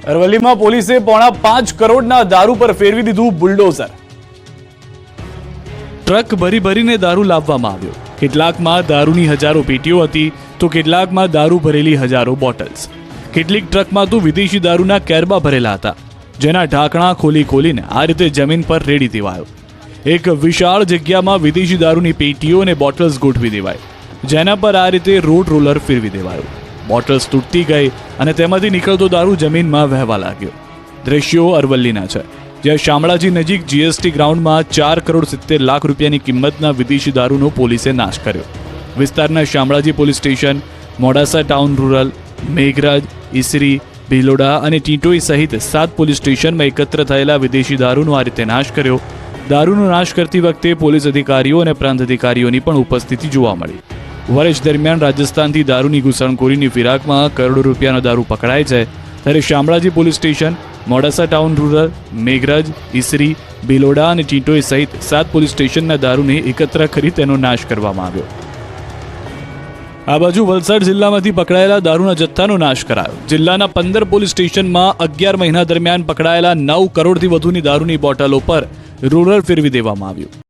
અરવલ્લીમાં પોલીસે ₹5.5 કરોડના દારૂ પર ફેરવી દીધું બુલડોઝર। ટ્રક ભરીને દારૂ લાવવામાં આવ્યો। કેટલાકમાં દારૂની હજારો પેટીઓ હતી તો કેટલાકમાં દારૂ ભરેલી હજારો બોટલ્સ। કેટલીક ટ્રકમાં તો વિદેશી દારૂના કેરબા ભરેલા હતા, જેના ઢાંકણા ખોલીને આ રીતે જમીન પર રેડી દેવાયો। એક વિશાળ જગ્યામાં વિદેશી દારૂની પેટીઓ અને બોટલ્સ ગોઠવી દેવાય, જેના પર આ રીતે રોડ રોલર ફેરવી દેવાયો। બોટલ્સ તૂટતી ગઈ અને તેમાંથી નીકળતો દારૂ જમીનમાં વહેવા લાગ્યો। દ્રશ્યો અરવલ્લીના છે, જ્યાં શામળાજી નજીક જીએસટી ગ્રાઉન્ડમાં ₹4.70 કરોડની કિંમતના વિદેશી દારૂનો પોલીસે નાશ કર્યો। વિસ્તારના Shamlaji police station, Modasa town rural, Meghraj, Isari, Bhiloda અને ટીટોઈ સહિત 7 પોલીસ સ્ટેશનમાં એકત્ર થયેલા વિદેશી દારૂનો આ રીતે નાશ કર્યો। દારૂનો નાશ કરતી વખતે પોલીસ અધિકારીઓ અને પ્રાંત અધિકારીઓની પણ ઉપસ્થિતિ જોવા મળી। વર્ષ દરમિયાન રાજસ્થાનથી દારૂની ઘૂસણખોરીની ફિરાકમાં કરોડો રૂપિયાનો દારૂ પકડાય છે, ત્યારે Shamlaji police station, Modasa town rural, Meghraj, Isari, Bhiloda અને ટીટોઈ સહિત 7 પોલીસ સ્ટેશનના દારૂને એકત્ર કરી તેનો નાશ કરવામાં આવ્યો। આ બાજુ વલસાડ જિલ્લામાંથી પકડાયેલા દારૂના જથ્થાનો નાશ કરાયો। જિલ્લાના 15 પોલીસ સ્ટેશનમાં 11 મહિના દરમિયાન પકડાયેલા 9 કરોડથી વધુની દારૂની બોટલો પર રોલર ફેરવી દેવામાં આવ્યું।